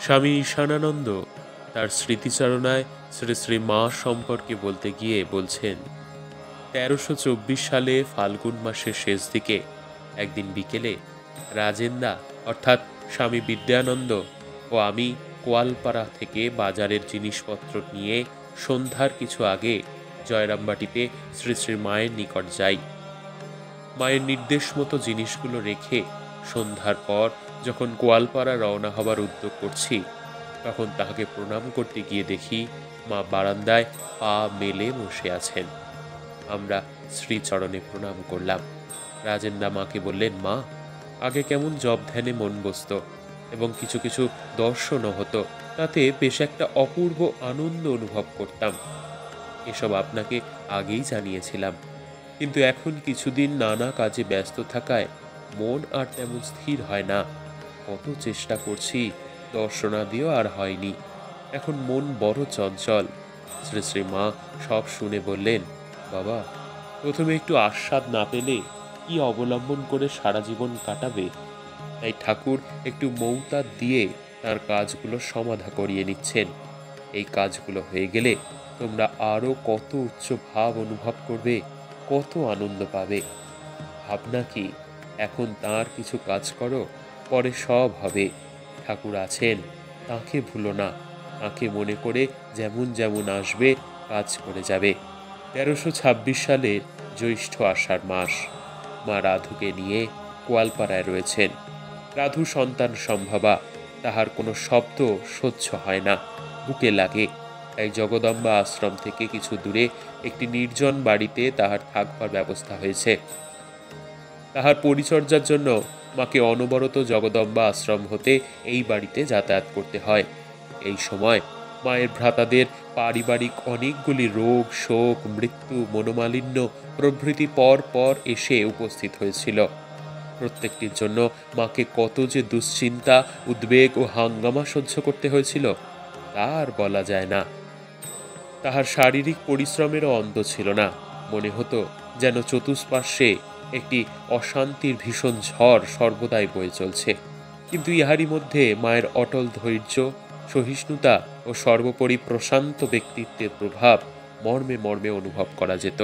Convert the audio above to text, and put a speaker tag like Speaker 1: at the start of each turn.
Speaker 1: স্বামী ঈশানানন্দ তার স্মৃতিচারণায় শ্রী শ্রী মা সম্পর্কে বলতে গিয়ে বলছেন, 1324 সালে ফাল্গুন মাসের শেষ দিকে একদিন বিকেলে রাজেন্দা অর্থাৎ স্বামী বিদ্যানন্দ ও আমি কোয়ালপাড়া থেকে বাজারের জিনিসপত্র নিয়ে সন্ধ্যার কিছু আগে জয়রামবাটিতে শ্রী শ্রী মায়ের নিকট যাই। মায়ের নির্দেশ মতো জিনিসগুলো রেখে সন্ধ্যার পর যখন গোয়ালপাড়া রওনা হবার উদ্যোগ করছি, তখন তাহাকে প্রণাম করতে গিয়ে দেখি মা বারান্দায় পা মেলে বসে আছেন। আমরা শ্রীচরণে প্রণাম করলাম। রাজেন্দা মাকে বললেন, মা, আগে কেমন জপ ধ্যানে মন বসত এবং কিছু কিছু দর্শনও হতো, তাতে বেশ একটা অপূর্ব আনন্দ অনুভব করতাম। এসব আপনাকে আগেই জানিয়েছিলাম, কিন্তু এখন কিছুদিন নানা কাজে ব্যস্ত থাকায় মন আর তেমন স্থির হয় না। কত চেষ্টা করছি, দর্শনাদিও আর হয়নি। এখন মন বড় চঞ্চল। শ্রী শ্রী মা সব শুনে বললেন, বাবা, প্রথমে একটু আস্বাদ না পেলে কি অবলম্বন করে সারা জীবন কাটাবে? তাই ঠাকুর একটু মৌতার দিয়ে তার কাজগুলো সমাধা করিয়ে নিচ্ছেন। এই কাজগুলো হয়ে গেলে তোমরা আরও কত উচ্চ ভাব অনুভব করবে, কত আনন্দ পাবে। ভাবনা কি, এখন তার কিছু কাজ করো, পরে সব হবে। ঠাকুর আছেন, তাকে ভুলো না। তাকে মনে করে যেমন যেমন আসবে কাজ করে যাবে। 1326 সালের জ্যৈষ্ঠ আষাঢ় মাস। মা রাধুকে নিয়ে কোয়ালপাড়ায় রয়েছেন। রাধু সন্তান সম্ভবা, তাহার কোনো শব্দ সহ্য হয় না, বুকে লাগে। তাই জগদম্বা আশ্রম থেকে কিছু দূরে একটি নির্জন বাড়িতে তাহার থাকবার ব্যবস্থা হয়েছে। তাহার পরিচর্যার জন্য মাকে অনবরত জগদম্বা আশ্রম হতে এই বাড়িতে যাতায়াত করতে হয়। এই সময় মায়ের ভ্রাতাদের পারিবারিক অনেকগুলি রোগ, শোক, মৃত্যু, মনোমালিন্য প্রভৃতি পর পর এসে উপস্থিত হয়েছিল। প্রত্যেকটির জন্য মাকে কত যে দুশ্চিন্তা, উদ্বেগ ও হাঙ্গামা সহ্য করতে হয়েছিল তা আর বলা যায় না। তাহার শারীরিক পরিশ্রমেরও অন্ত ছিল না। মনে হতো যেন চতুষ্পার্শ্বে একটি অশান্তির ভীষণ ঝড় সর্বদাই বয়ে চলছে। কিন্তু ইহারই মধ্যে মায়ের অটল ধৈর্য, সহিষ্ণুতা ও সর্বোপরি প্রশান্ত ব্যক্তিত্বের প্রভাব মর্মে মর্মে অনুভব করা যেত।